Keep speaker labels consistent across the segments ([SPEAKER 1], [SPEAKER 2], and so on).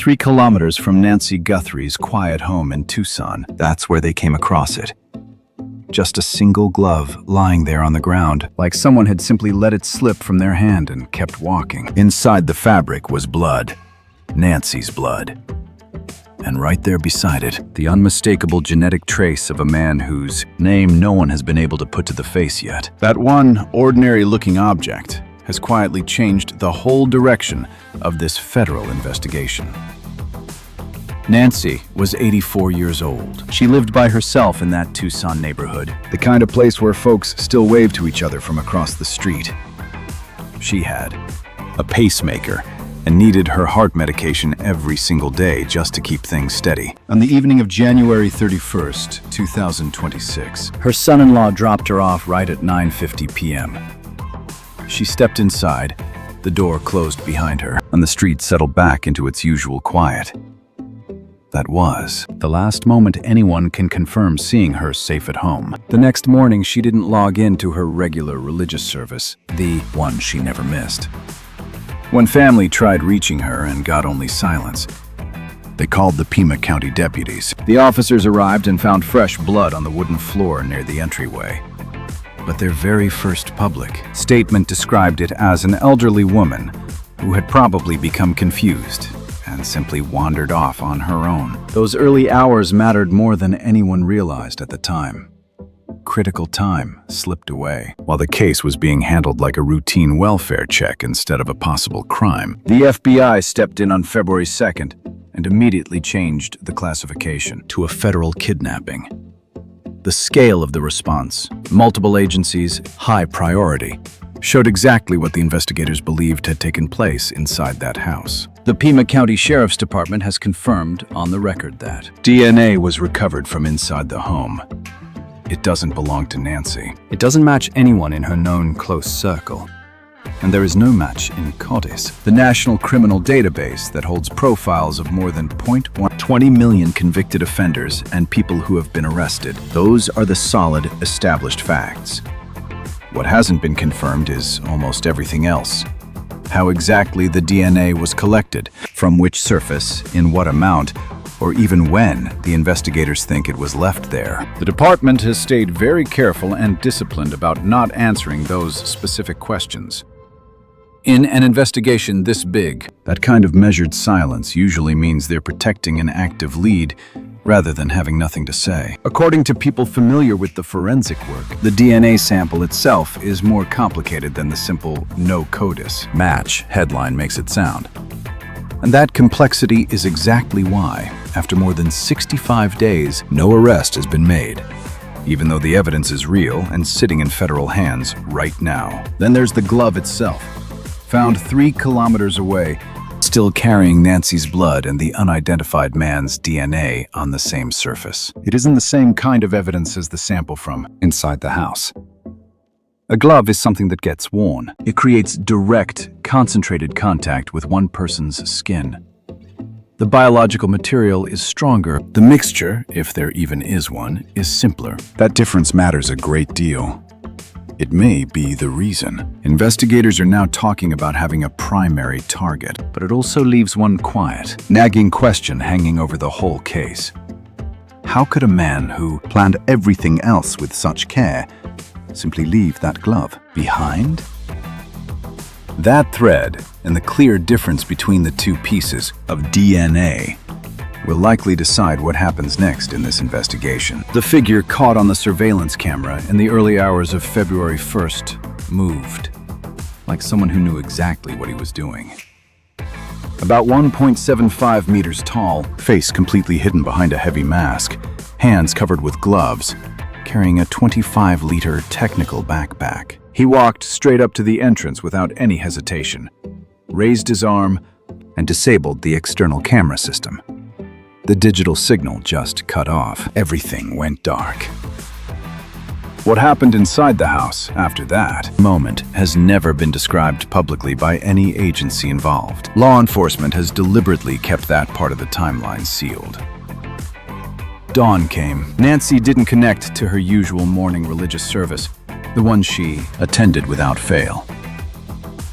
[SPEAKER 1] 3 kilometers from Nancy Guthrie's quiet home in Tucson. That's where they came across it. Just a single glove lying there on the ground, like someone had simply let it slip from their hand and kept walking. Inside the fabric was blood. Nancy's blood. And right there beside it, the unmistakable genetic trace of a man whose name no one has been able to put to the face yet. That one ordinary-looking object has quietly changed the whole direction of this federal investigation. Nancy was 84 years old. She lived by herself in that Tucson neighborhood, the kind of place where folks still wave to each other from across the street. She had a pacemaker and needed her heart medication every single day just to keep things steady. On the evening of January 31st, 2026, her son-in-law dropped her off right at 9:50 p.m. She stepped inside, the door closed behind her, and the street settled back into its usual quiet. That was the last moment anyone can confirm seeing her safe at home. The next morning, she didn't log in to her regular religious service, the one she never missed. When family tried reaching her and got only silence, they called the Pima County deputies. The officers arrived and found fresh blood on the wooden floor near the entryway. But their very first public statement described it as an elderly woman who had probably become confused and simply wandered off on her own. Those early hours mattered more than anyone realized at the time. Critical time slipped away, while the case was being handled like a routine welfare check instead of a possible crime. The FBI stepped in on February 2nd and immediately changed the classification to a federal kidnapping. The scale of the response, multiple agencies, high priority, showed exactly what the investigators believed had taken place inside that house. The Pima County Sheriff's Department has confirmed on the record that DNA was recovered from inside the home. It doesn't belong to Nancy. It doesn't match anyone in her known close circle. And there is no match in CODIS, the National Criminal Database that holds profiles of more than 20 million convicted offenders and people who have been arrested. Those are the solid, established facts. What hasn't been confirmed is almost everything else. How exactly the DNA was collected, from which surface, in what amount, or even when the investigators think it was left there. The department has stayed very careful and disciplined about not answering those specific questions. In an investigation this big, that kind of measured silence usually means they're protecting an active lead rather than having nothing to say. According to people familiar with the forensic work, the DNA sample itself is more complicated than the simple no CODIS match headline makes it sound. And that complexity is exactly why, after more than 65 days, no arrest has been made, even though the evidence is real and sitting in federal hands right now. Then there's the glove itself, found 3 kilometers away, still carrying Nancy's blood and the unidentified man's DNA on the same surface. It isn't the same kind of evidence as the sample from inside the house. A glove is something that gets worn. It creates direct, concentrated contact with one person's skin. The biological material is stronger. The mixture, if there even is one, is simpler. That difference matters a great deal. It may be the reason. Investigators are now talking about having a primary target, but it also leaves one quiet, nagging question hanging over the whole case. How could a man who planned everything else with such care simply leave that glove behind? That thread and the clear difference between the two pieces of DNA will likely decide what happens next in this investigation. The figure caught on the surveillance camera in the early hours of February 1st moved, like someone who knew exactly what he was doing. About 1.75 meters tall, face completely hidden behind a heavy mask, hands covered with gloves, carrying a 25-liter technical backpack. He walked straight up to the entrance without any hesitation, raised his arm, and disabled the external camera system. The digital signal just cut off. Everything went dark. What happened inside the house after that moment has never been described publicly by any agency involved. Law enforcement has deliberately kept that part of the timeline sealed. Dawn came. Nancy didn't connect to her usual morning religious service, the one she attended without fail.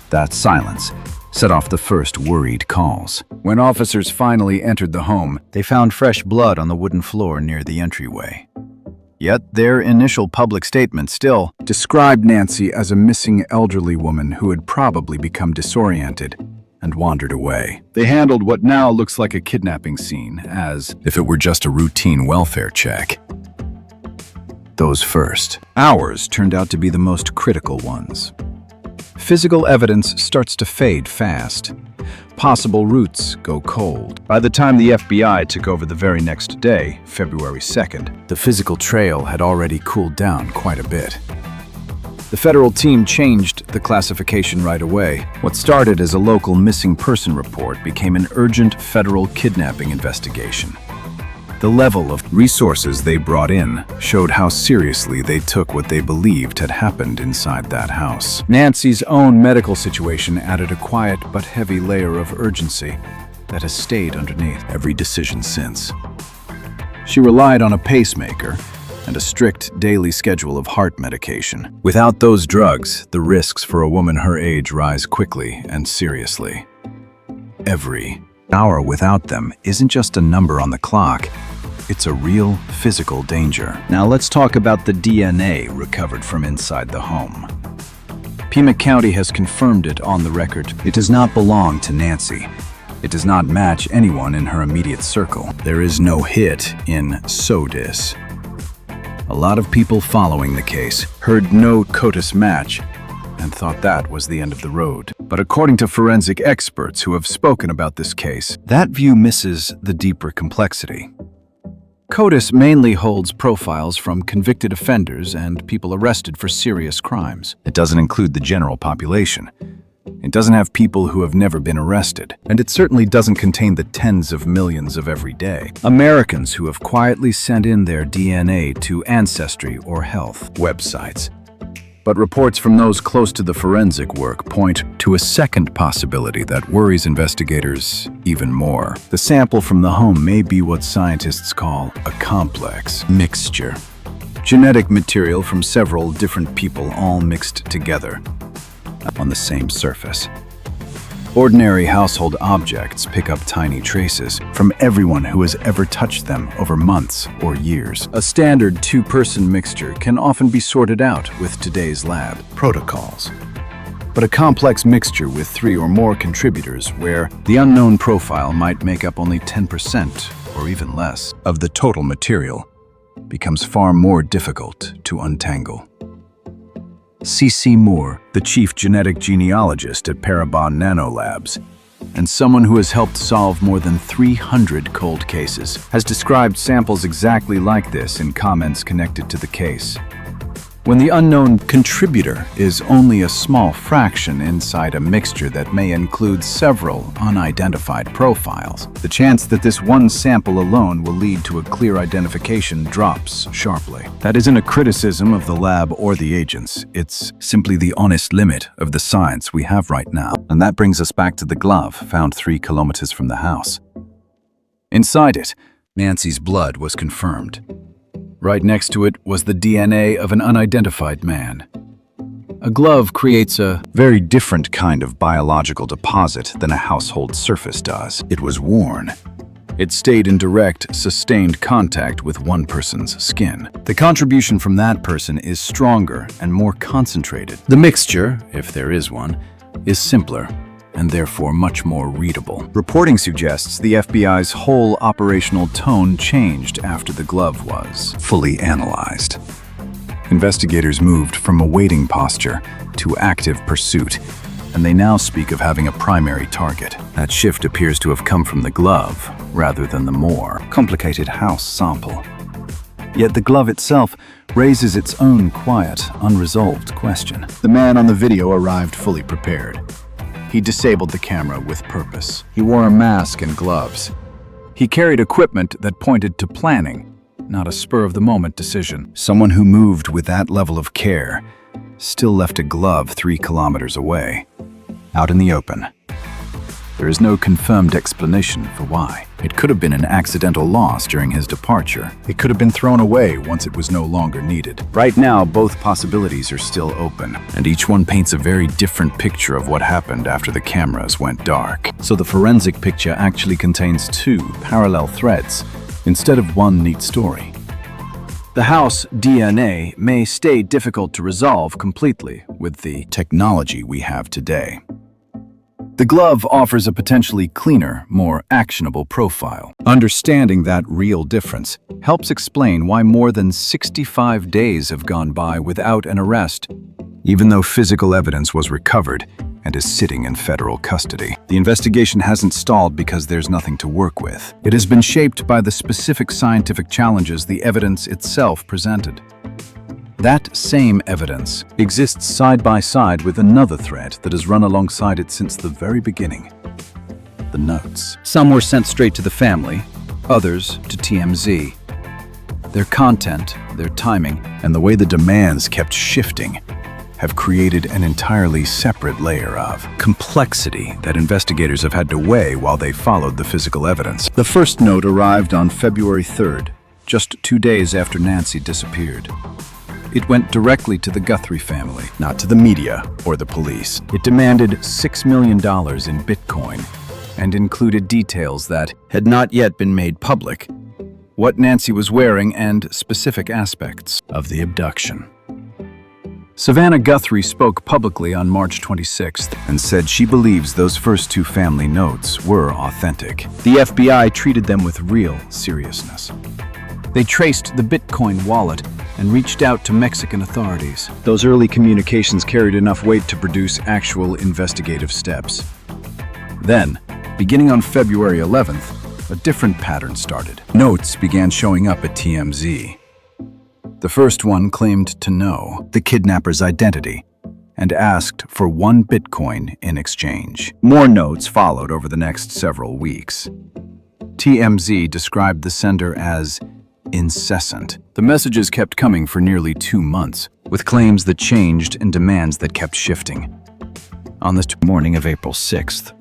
[SPEAKER 1] That silence set off the first worried calls. When officers finally entered the home, they found fresh blood on the wooden floor near the entryway. Yet their initial public statement still described Nancy as a missing elderly woman who had probably become disoriented and wandered away. They handled what now looks like a kidnapping scene as if it were just a routine welfare check. Those first hours turned out to be the most critical ones. Physical evidence starts to fade fast. Possible routes go cold. By the time the FBI took over the very next day, February 2nd, the physical trail had already cooled down quite a bit. The federal team changed the classification right away. What started as a local missing person report became an urgent federal kidnapping investigation. The level of resources they brought in showed how seriously they took what they believed had happened inside that house. Nancy's own medical situation added a quiet but heavy layer of urgency that has stayed underneath every decision since. She relied on a pacemaker and a strict daily schedule of heart medication. Without those drugs, the risks for a woman her age rise quickly and seriously. Every hour without them isn't just a number on the clock, it's a real physical danger. Now let's talk about the DNA recovered from inside the home. Pima County has confirmed it on the record. It does not belong to Nancy. It does not match anyone in her immediate circle. There is no hit in SODIS. A lot of people following the case heard no CODIS match and thought that was the end of the road. But according to forensic experts who have spoken about this case, that view misses the deeper complexity. CODIS mainly holds profiles from convicted offenders and people arrested for serious crimes. It doesn't include the general population. It doesn't have people who have never been arrested. And it certainly doesn't contain the tens of millions of every day Americans who have quietly sent in their DNA to Ancestry or health websites. But reports from those close to the forensic work point to a second possibility that worries investigators even more. The sample from the home may be what scientists call a complex mixture. Genetic material from several different people all mixed together on the same surface. Ordinary household objects pick up tiny traces from everyone who has ever touched them over months or years. A standard two-person mixture can often be sorted out with today's lab protocols. But a complex mixture with 3 or more contributors where the unknown profile might make up only 10% or even less of the total material becomes far more difficult to untangle. C.C. Moore, the chief genetic genealogist at Parabon Nanolabs, and someone who has helped solve more than 300 cold cases, has described samples exactly like this in comments connected to the case. When the unknown contributor is only a small fraction inside a mixture that may include several unidentified profiles, the chance that this one sample alone will lead to a clear identification drops sharply. That isn't a criticism of the lab or the agents. It's simply the honest limit of the science we have right now. And that brings us back to the glove found 3 kilometers from the house. Inside it, Nancy's blood was confirmed. Right next to it was the DNA of an unidentified man. A glove creates a very different kind of biological deposit than a household surface does. It was worn. It stayed in direct, sustained contact with one person's skin. The contribution from that person is stronger and more concentrated. The mixture, if there is one, is simpler and therefore much more readable. Reporting suggests the FBI's whole operational tone changed after the glove was fully analyzed. Investigators moved from a waiting posture to active pursuit, and they now speak of having a primary target. That shift appears to have come from the glove, rather than the more complicated house sample. Yet the glove itself raises its own quiet, unresolved question. The man on the video arrived fully prepared. He disabled the camera with purpose. He wore a mask and gloves. He carried equipment that pointed to planning, not a spur-of-the-moment decision. Someone who moved with that level of care still left a glove 3 kilometers away, out in the open. There is no confirmed explanation for why. It could have been an accidental loss during his departure. It could have been thrown away once it was no longer needed. Right now, both possibilities are still open, and each one paints a very different picture of what happened after the cameras went dark. So the forensic picture actually contains two parallel threads instead of one neat story. The house DNA may stay difficult to resolve completely with the technology we have today. The glove offers a potentially cleaner, more actionable profile. Understanding that real difference helps explain why more than 65 days have gone by without an arrest, even though physical evidence was recovered and is sitting in federal custody. The investigation hasn't stalled because there's nothing to work with. It has been shaped by the specific scientific challenges the evidence itself presented. That same evidence exists side by side with another thread that has run alongside it since the very beginning. The notes. Some were sent straight to the family, others to TMZ. Their content, their timing, and the way the demands kept shifting have created an entirely separate layer of complexity that investigators have had to weigh while they followed the physical evidence. The first note arrived on February 3rd, just 2 days after Nancy disappeared. It went directly to the Guthrie family, not to the media or the police. It demanded $6 million in Bitcoin and included details that had not yet been made public, what Nancy was wearing, and specific aspects of the abduction. Savannah Guthrie spoke publicly on March 26th and said she believes those first two family notes were authentic. The FBI treated them with real seriousness. They traced the Bitcoin wallet and reached out to Mexican authorities. Those early communications carried enough weight to produce actual investigative steps. Then, beginning on February 11th, a different pattern started. Notes began showing up at TMZ. The first one claimed to know the kidnapper's identity and asked for 1 Bitcoin in exchange. More notes followed over the next several weeks. TMZ described the sender as incessant. The messages kept coming for nearly 2 months, with claims that changed and demands that kept shifting. On the morning of April 6th,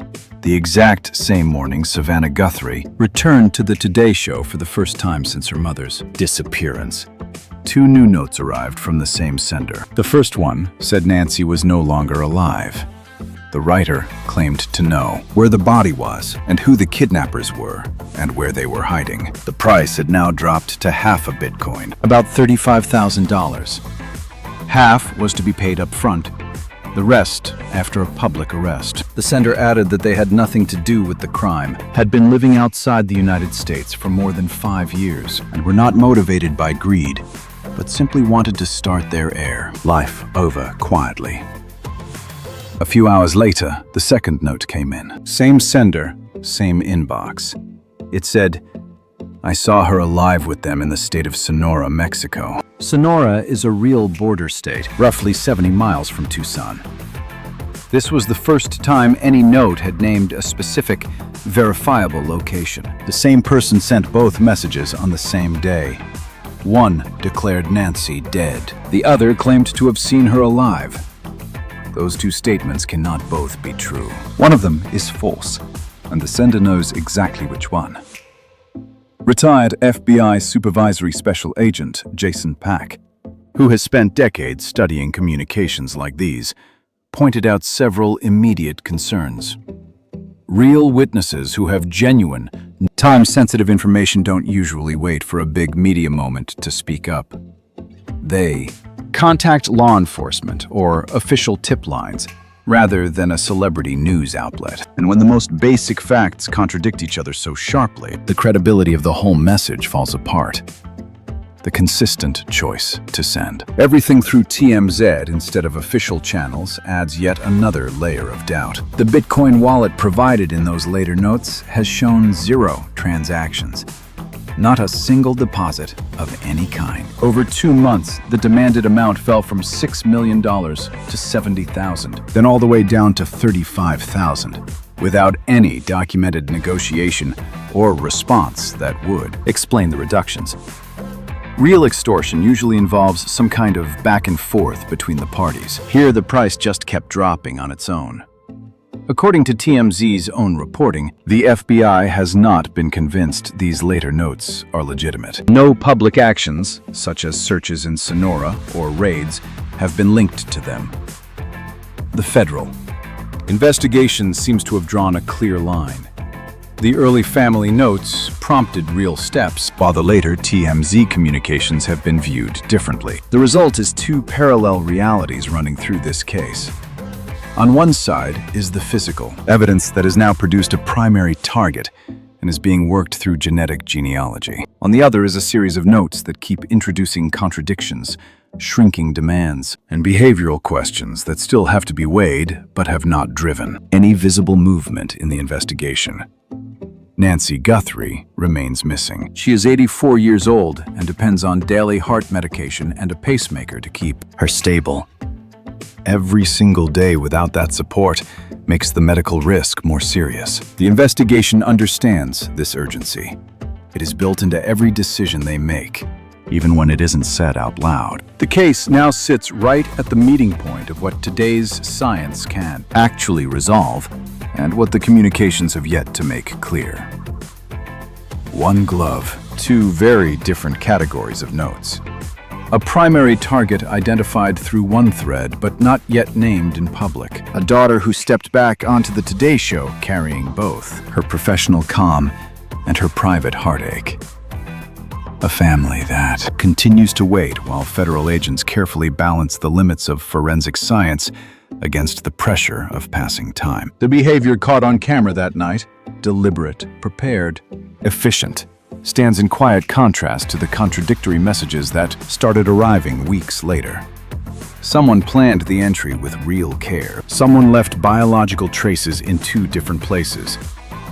[SPEAKER 1] the exact same morning Savannah Guthrie returned to the Today Show for the first time since her mother's disappearance. 2 new notes arrived from the same sender. The first one said Nancy was no longer alive. The writer claimed to know where the body was and who the kidnappers were and where they were hiding. The price had now dropped to half a Bitcoin, about $35,000. Half was to be paid up front, the rest after a public arrest. The sender added that they had nothing to do with the crime, had been living outside the United States for more than 5 years, and were not motivated by greed, but simply wanted to start their life over quietly. A few hours later, the second note came in. Same sender, same inbox. It said, "I saw her alive with them in the state of Sonora, Mexico." Sonora is a real border state, roughly 70 miles from Tucson. This was the first time any note had named a specific, verifiable location. The same person sent both messages on the same day. One declared Nancy dead. The other claimed to have seen her alive. Those 2 statements cannot both be true. One of them is false, and the sender knows exactly which one. Retired FBI Supervisory Special Agent Jason Pack, who has spent decades studying communications like these, pointed out several immediate concerns. Real witnesses who have genuine, time-sensitive information don't usually wait for a big media moment to speak up. They contact law enforcement or official tip lines rather than a celebrity news outlet. And when the most basic facts contradict each other so sharply, the credibility of the whole message falls apart. The consistent choice to send everything through TMZ instead of official channels adds yet another layer of doubt. The Bitcoin wallet provided in those later notes has shown 0 transactions. Not a single deposit of any kind. Over 2 months, the demanded amount fell from $6 million to $70,000, then all the way down to $35,000, without any documented negotiation or response that would explain the reductions. Real extortion usually involves some kind of back and forth between the parties. Here, the price just kept dropping on its own. According to TMZ's own reporting, the FBI has not been convinced these later notes are legitimate. No public actions, such as searches in Sonora or raids, have been linked to them. The federal investigation seems to have drawn a clear line. The early family notes prompted real steps, while the later TMZ communications have been viewed differently. The result is two parallel realities running through this case. On one side is the physical evidence that has now produced a primary target and is being worked through genetic genealogy. On the other is a series of notes that keep introducing contradictions, shrinking demands, and behavioral questions that still have to be weighed but have not driven any visible movement in the investigation. Nancy Guthrie remains missing. She is 84 years old and depends on daily heart medication and a pacemaker to keep her stable. Every single day without that support makes the medical risk more serious. The investigation understands this urgency. It is built into every decision they make, even when it isn't said out loud. The case now sits right at the meeting point of what today's science can actually resolve and what the communications have yet to make clear. One glove, two very different categories of notes. A primary target identified through one thread, but not yet named in public. A daughter who stepped back onto the Today Show carrying both her professional calm and her private heartache. A family that continues to wait while federal agents carefully balance the limits of forensic science against the pressure of passing time. The behavior caught on camera that night, deliberate, prepared, efficient, stands in quiet contrast to the contradictory messages that started arriving weeks later. Someone planned the entry with real care. Someone left biological traces in two different places.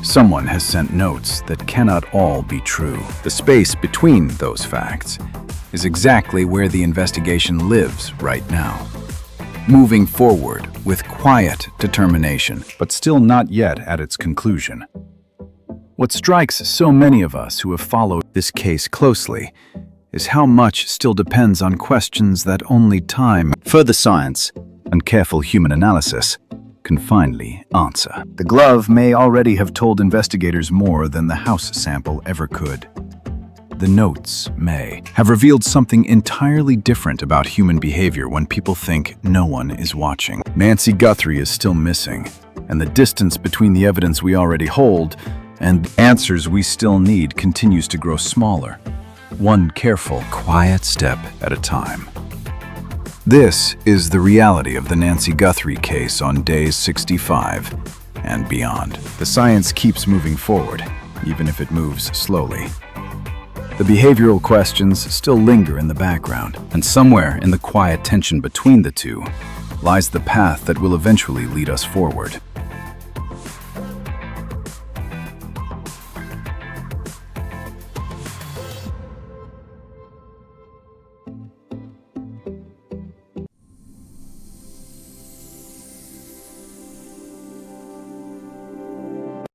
[SPEAKER 1] Someone has sent notes that cannot all be true. The space between those facts is exactly where the investigation lives right now. Moving forward with quiet determination, but still not yet at its conclusion. What strikes so many of us who have followed this case closely is how much still depends on questions that only time, further science, and careful human analysis can finally answer. The glove may already have told investigators more than the house sample ever could. The notes may have revealed something entirely different about human behavior when people think no one is watching. Nancy Guthrie is still missing, and the distance between the evidence we already hold and the answers we still need continues to grow smaller, one careful, quiet step at a time. This is the reality of the Nancy Guthrie case on day 65 and beyond. The science keeps moving forward, even if it moves slowly. The behavioral questions still linger in the background, and somewhere in the quiet tension between the two lies the path that will eventually lead us forward.